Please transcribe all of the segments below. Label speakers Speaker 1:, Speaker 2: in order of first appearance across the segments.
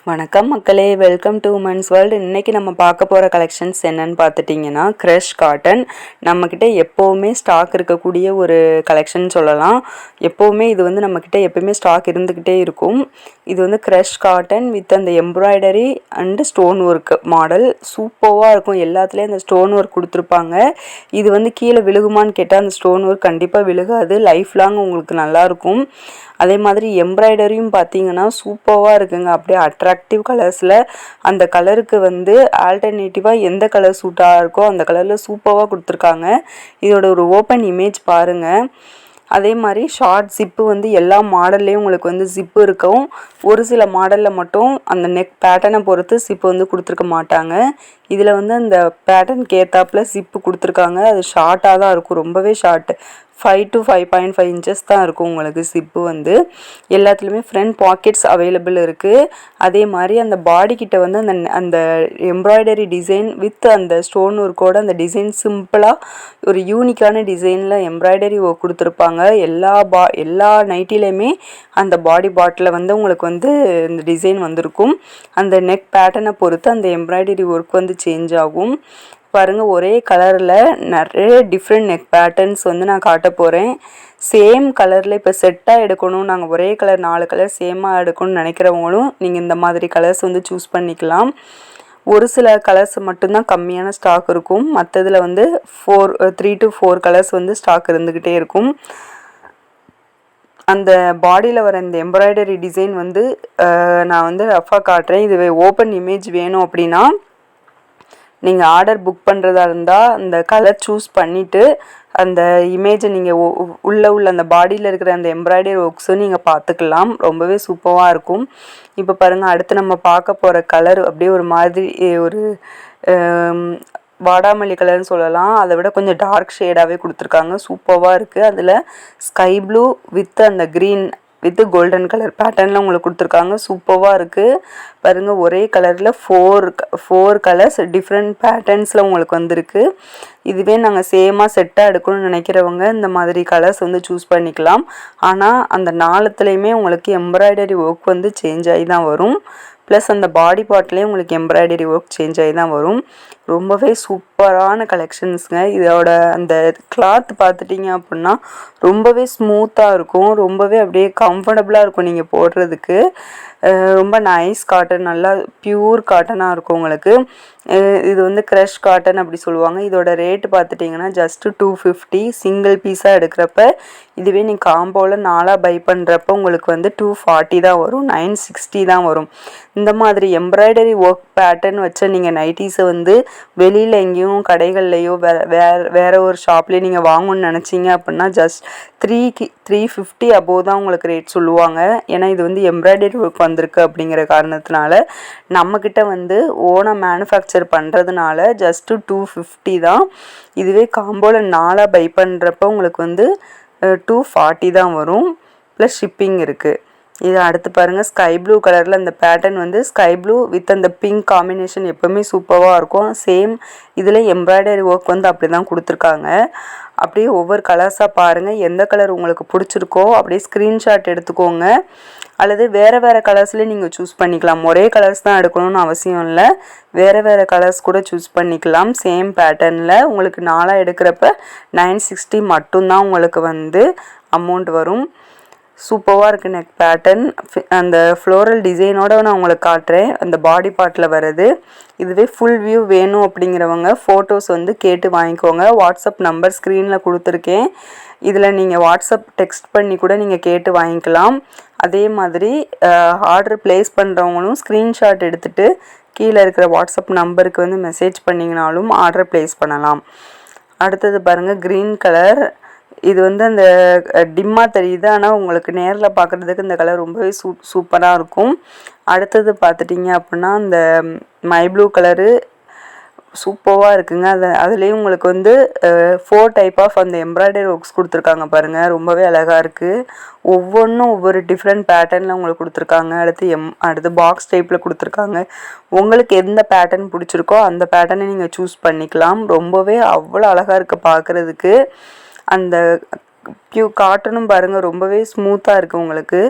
Speaker 1: வணக்கம் மக்களே, welcome to women's world. இன்றைக்கி நம்ம பார்க்க போகிற கலெக்ஷன்ஸ் என்னன்னு பார்த்துட்டிங்கன்னா, க்ரஷ் காட்டன். நம்மக்கிட்ட எப்போவுமே ஸ்டாக் இருக்கக்கூடிய ஒரு கலெக்ஷன் சொல்லலாம். எப்போவுமே இது வந்து நம்மக்கிட்ட எப்போவுமே ஸ்டாக் இருந்துக்கிட்டே இருக்கும். இது வந்து க்ரஷ் காட்டன் வித் அந்த embroidery and stone work model சூப்பராக இருக்கும். எல்லாத்துலேயும் அந்த ஸ்டோன் ஒர்க் கொடுத்துருப்பாங்க. இது வந்து கீழே விழுகுமான்னு கேட்டால் அந்த ஸ்டோன் ஒர்க் கண்டிப்பாக விழுகாது. லைஃப் லாங் உங்களுக்கு நல்லாயிருக்கும். அதே மாதிரி எம்ப்ராய்டரியும் பார்த்தீங்கன்னா சூப்பராக இருக்குங்க. அப்படியே அட்ராக்டிவ் கலர்ஸில் அந்த கலருக்கு வந்து ஆல்டர்னேட்டிவாக எந்த கலர் சூட்டாக இருக்கோ அந்த கலரில் சூப்பராக கொடுத்துருக்காங்க. இதோட ஒரு ஓப்பன் இமேஜ் பாருங்கள். அதே மாதிரி ஷார்ட் ஜிப்பு வந்து எல்லா மாடல்லையும் உங்களுக்கு வந்து ஜிப்பு இருக்கும். ஒரு சில மாடலில் மட்டும் அந்த நெக் பேட்டர்னை பொறுத்து ஜிப்பு வந்து கொடுத்துருக்க மாட்டாங்க. இதில் வந்து அந்த பேட்டர்னுக்கு ஏற்றாப்புல ஜிப்பு கொடுத்துருக்காங்க. அது ஷார்ட்டாக தான் இருக்கும், ரொம்பவே ஷார்ட்டு. 5 to 5.5 இன்ச்சஸ் தான் இருக்கும் உங்களுக்கு ஜிப்பு வந்து. எல்லாத்துலேயுமே ஃப்ரண்ட் பாக்கெட்ஸ் அவைலபிள் இருக்குது. அதே மாதிரி அந்த பாடி கிட்ட வந்து அந்த அந்த எம்ப்ராய்டரி டிசைன் வித் அந்த ஸ்டோன் ஒர்க்கோட அந்த டிசைன் சிம்பிளாக ஒரு யூனிக்கான டிசைனில் எம்ப்ராய்டரி ஒர்க் கொடுத்துருப்பாங்க. எல்லா நைட்டிலையுமே அந்த பாடி பாட்டில் வந்து உங்களுக்கு வந்து இந்த டிசைன் வந்திருக்கும். அந்த நெக் பேட்டர்னை பொறுத்து அந்த எம்ப்ராய்டரி ஒர்க் வந்து சேஞ்ச் ஆகும். பாருங்கள், ஒரே கலரில் நிறைய டிஃப்ரெண்ட் நெக் பேட்டர்ன்ஸ் வந்து நான் காட்ட போகிறேன். சேம் கலரில் இப்போ செட்டாக எடுக்கணும், நாங்கள் ஒரே கலர் 4 கலர் சேமாக எடுக்கணும்னு நினைக்கிறவங்களும் நீங்கள் இந்த மாதிரி கலர்ஸ் வந்து சூஸ் பண்ணிக்கலாம். ஒரு சில கலர்ஸ் மட்டும்தான் கம்மியான ஸ்டாக் இருக்கும். மற்றதில் வந்து 3 to 4 கலர்ஸ் வந்து ஸ்டாக் இருந்துக்கிட்டே இருக்கும். அந்த பாடியில் வர இந்த எம்ப்ராய்டரி டிசைன் வந்து நான் வந்து ரஃபாக காட்டுறேன். இது ஓப்பன் இமேஜ் வேணும் அப்படின்னா நீங்கள் ஆர்டர் புக் பண்ணுறதா இருந்தால் அந்த கலர் சூஸ் பண்ணிவிட்டு அந்த இமேஜை நீங்கள் உள்ள அந்த பாடியில் இருக்கிற அந்த எம்ப்ராய்டரி ஒர்க்ஸும் நீங்கள் பார்த்துக்கலாம். ரொம்பவே சூப்பராக இருக்கும். இப்போ பாருங்கள், அடுத்து நம்ம பார்க்க போகிற கலர் அப்படியே ஒரு மாதிரி ஒரு வாடாமல்லி கலர்னு சொல்லலாம். அதை விட கொஞ்சம் டார்க் ஷேடாகவே கொடுத்துருக்காங்க. சூப்பராக இருக்குது. அதில் ஸ்கை ப்ளூ வித் அந்த க்ரீன் வித் கோல்டன் கலர் பேட்டர்னில் உங்களுக்கு கொடுத்துருக்காங்க. சூப்பராக இருக்குது. பாருங்கள், ஒரே கலரில் ஃபோர் கலர்ஸ் டிஃப்ரெண்ட் பேட்டர்ன்ஸில் உங்களுக்கு வந்திருக்கு. இதுவே நாங்கள் சேமாக செட்டாக எடுக்கணும்னு நினைக்கிறவங்க இந்த மாதிரி கலர்ஸ் வந்து சூஸ் பண்ணிக்கலாம். ஆனால் அந்த நாலுத்துலேயுமே உங்களுக்கு எம்ப்ராய்டரி ஒர்க் வந்து சேஞ்ச் ஆகி தான் வரும். ப்ளஸ் அந்த பாடி பார்ட்லேயும் உங்களுக்கு எம்ப்ராய்டரி ஒர்க் சேஞ்ச் ஆகி தான் வரும். ரொம்பவே சூப்பரான கலெக்ஷன்ஸுங்க. இதோட அந்த கிளாத் பார்த்துட்டிங்க அப்படின்னா ரொம்பவே ஸ்மூத்தாக இருக்கும். ரொம்பவே அப்படியே கம்ஃபர்டபுளாக இருக்கும் நீங்கள் போடுறதுக்கு. ரொம்ப நைஸ் காட்டன், நல்லா பியூர் காட்டனாக இருக்கும் உங்களுக்கு. இது வந்து க்ரஷ் காட்டன் அப்படி சொல்லுவாங்க. இதோட ரேட்டு பார்த்துட்டிங்கன்னா ஜஸ்ட்டு 250. சிங்கிள் பீஸாக எடுக்கிறப்ப. இதுவே நீங்கள் காம்போவில் 4 பை பண்ணுறப்ப உங்களுக்கு வந்து 240 தான் வரும், 960 தான் வரும். இந்த மாதிரி எம்ப்ராய்டரி ஒர்க் பேட்டர்ன் வச்ச நீங்கள் நைட்டிஸை வந்து வெளியில் எங்கேயும் கடைகள்லையோ வேறு ஒரு ஷாப்லேயும் நீங்கள் வாங்கணும்னு நினச்சிங்க அப்படின்னா ஜஸ்ட் 350 அபோவ் தான் உங்களுக்கு ரேட் சொல்லுவாங்க. ஏன்னா இது வந்து எம்ப்ராய்டரி ஒர்க் வந்திருக்கு அப்படிங்கிற காரணத்தினால. நம்மக்கிட்ட வந்து ஓனாக மேனுஃபேக்சர் பண்ணுறதுனால ஜஸ்ட்டு 250 தான். இதுவே காம்போவில் 4 பை பண்ணுறப்ப உங்களுக்கு வந்து 240 தான் வரும். ப்ளஸ் ஷிப்பிங் இருக்குது. இது அடுத்து பாருங்கள், ஸ்கை ப்ளூ கலரில் அந்த பேட்டர்ன் வந்து ஸ்கை ப்ளூ வித் அந்த பிங்க் காம்பினேஷன் எப்போவுமே சூப்பராக இருக்கும். சேம் இதில் எம்ப்ராய்டரி ஒர்க் வந்து அப்படி தான் கொடுத்துருக்காங்க. அப்படியே ஒவ்வொரு கலர்ஸாக பாருங்கள். எந்த கலர் உங்களுக்கு பிடிச்சிருக்கோ அப்படியே ஸ்க்ரீன்ஷாட் எடுத்துக்கோங்க. அல்லது வேறு கலர்ஸ்லேயே நீங்கள் சூஸ் பண்ணிக்கலாம். ஒரே கலர்ஸ் தான் எடுக்கணும்னு அவசியம் இல்லை. வேறு கலர்ஸ் கூட சூஸ் பண்ணிக்கலாம். சேம் பேட்டர்னில் உங்களுக்கு 4 எடுக்கிறப்ப 960 மட்டும்தான் உங்களுக்கு வந்து அமௌண்ட் வரும். சூப்பராக இருக்குது நெக் பேட்டர்ன். அந்த ஃப்ளோரல் டிசைனோட நான் உங்களுக்கு காட்டுறேன், அந்த பாடி பார்ட்டில் வர்றது. இதுவே ஃபுல் வியூ வேணும் அப்படிங்கிறவங்க ஃபோட்டோஸ் வந்து கேட்டு வாங்கிக்கோங்க. வாட்ஸ்அப் நம்பர் ஸ்க்ரீனில் கொடுத்துருக்கேன். இதில் நீங்கள் வாட்ஸ்அப் டெக்ஸ்ட் பண்ணி கூட நீங்கள் கேட்டு வாங்கிக்கலாம். அதே மாதிரி ஆர்டர் ப்ளேஸ் பண்ணுறவங்களும் ஸ்க்ரீன்ஷாட் எடுத்துகிட்டு கீழே இருக்கிற வாட்ஸ்அப் நம்பருக்கு வந்து மெசேஜ் பண்ணிங்கனாலும் ஆர்டர் ப்ளேஸ் பண்ணலாம். அடுத்தது பாருங்கள், க்ரீன் கலர். இது வந்து அந்த டிம்மாக தெரியுது, ஆனால் உங்களுக்கு நேரில் பார்க்குறதுக்கு இந்த கலர் ரொம்பவே சூப்பராக இருக்கும். அடுத்தது பார்த்துட்டிங்க அப்படின்னா அந்த மை ப்ளூ கலரு சூப்பராக இருக்குங்க. அதுலேயும் உங்களுக்கு வந்து 4 டைப் ஆஃப் அந்த எம்ப்ராய்டரி ஒர்க்ஸ் கொடுத்துருக்காங்க பாருங்கள். ரொம்பவே அழகாக இருக்குது. ஒவ்வொன்றும் ஒவ்வொரு டிஃப்ரெண்ட் பேட்டர்னில் உங்களுக்கு கொடுத்துருக்காங்க. அடுத்து பாக்ஸ் டைப்பில் கொடுத்துருக்காங்க. உங்களுக்கு எந்த பேட்டர்ன் பிடிச்சிருக்கோ அந்த பேட்டர்னை நீங்கள் சூஸ் பண்ணிக்கலாம். ரொம்பவே அவ்வளோ அழகாக இருக்குது பார்க்குறதுக்கு. அந்த காட்டனும் பாருங்கள் ரொம்பவே ஸ்மூத்தாக இருக்குது உங்களுக்கு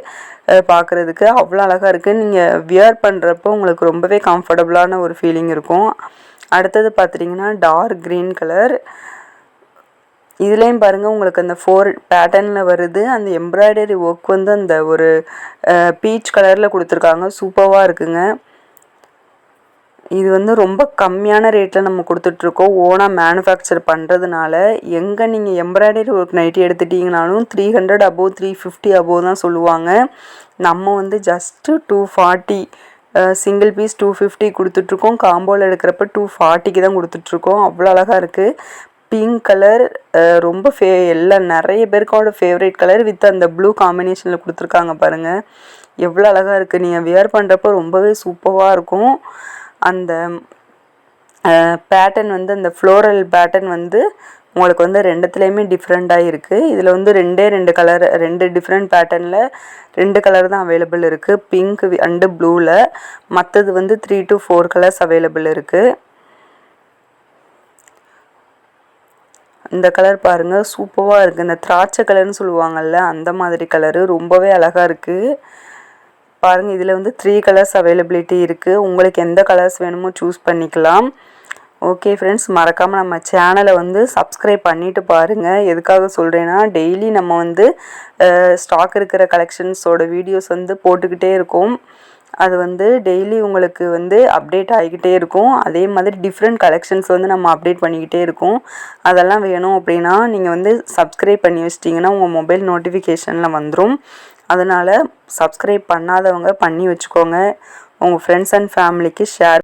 Speaker 1: பார்க்குறதுக்கு அவ்வளோ அழகாக இருக்குது. நீங்கள் வியர் பண்ணுறப்போ உங்களுக்கு ரொம்பவே கம்ஃபர்டபுளான ஒரு ஃபீலிங் இருக்கும். அடுத்தது பார்த்துட்டிங்கன்னா டார்க் க்ரீன் கலர். இதுலேயும் பாருங்கள் உங்களுக்கு அந்த 4 பேட்டர்னில் வருது. அந்த எம்ப்ராய்டரி ஒர்க் வந்து அந்த ஒரு பீச் கலரில் கொடுத்துருக்காங்க. சூப்பராக இருக்குங்க. இது வந்து ரொம்ப கம்மியான ரேட்டில் நம்ம கொடுத்துட்ருக்கோம். ஓனாக மேனுஃபேக்சர் பண்ணுறதுனால எங்கே நீங்கள் எம்ப்ராய்டரி ஒர்க் நைட்டி எடுத்துட்டிங்கனாலும் 300 அபோவ் 350 அபோவ் தான் சொல்லுவாங்க. நம்ம வந்து ஜஸ்ட்டு 240 சிங்கிள் பீஸ் 250 கொடுத்துட்ருக்கோம். காம்போவில் எடுக்கிறப்ப 240க்கு தான் கொடுத்துட்ருக்கோம். அவ்வளோ அழகாக இருக்குது. பிங்க் கலர் ரொம்ப எல்லாம் நிறைய பேருக்கோட ஃபேவரட் கலர் வித் அந்த ப்ளூ காம்பினேஷனில் கொடுத்துருக்காங்க பாருங்கள். எவ்வளோ அழகாக இருக்குது. நீங்கள் வியர் பண்ணுறப்போ ரொம்பவே சூப்பராக இருக்கும். அந்த பேட்டர்ன் வந்து அந்த ஃப்ளோரல் பேட்டர்ன் வந்து உங்களுக்கு வந்து ரெண்டுத்துலேயுமே டிஃப்ரெண்ட்டாக இருக்குது. இதில் வந்து 2 கலர் 2 டிஃப்ரெண்ட் பேட்டர்னில் 2 கலர் தான் அவைலபிள் இருக்குது. பிங்க் அண்டு ப்ளூவில். மற்றது வந்து 3 to 4 கலர்ஸ் அவைலபிள் இருக்குது. இந்த கலர் பாருங்கள் சூப்பராக இருக்குது. இந்த திராட்சை கலர்னு சொல்லுவாங்கள்ல அந்த மாதிரி கலரு ரொம்பவே அழகாக இருக்குது. பாருங்கள் இதில் வந்து 3 கலர்ஸ் அவைலபிலிட்டி இருக்குது. உங்களுக்கு எந்த கலர்ஸ் வேணுமோ சூஸ் பண்ணிக்கலாம். ஓகே ஃப்ரெண்ட்ஸ், மறக்காமல் நம்ம சேனலை வந்து சப்ஸ்கிரைப் பண்ணிவிட்டு பாருங்கள். எதுக்காக சொல்கிறேன்னா டெய்லி நம்ம வந்து ஸ்டாக் இருக்கிற கலெக்ஷன்ஸோட வீடியோஸ் வந்து போட்டுக்கிட்டே இருக்கோம். அது வந்து டெய்லி உங்களுக்கு வந்து அப்டேட் ஆகிக்கிட்டே இருக்கும். அதே மாதிரி டிஃப்ரெண்ட் கலெக்ஷன்ஸ் வந்து நம்ம அப்டேட் பண்ணிக்கிட்டே இருக்கோம். அதெல்லாம் வேணும் அப்படின்னா நீங்கள் வந்து சப்ஸ்கிரைப் பண்ணி வச்சிட்டிங்கன்னா உங்கள் மொபைல் நோட்டிஃபிகேஷனில் வந்துடும். அதனால் சப்ஸ்கிரைப் பண்ணாதவங்க பண்ணி வச்சுக்கோங்க. உங்கள் ஃப்ரெண்ட்ஸ் அண்ட் ஃபேமிலிக்கு ஷேர்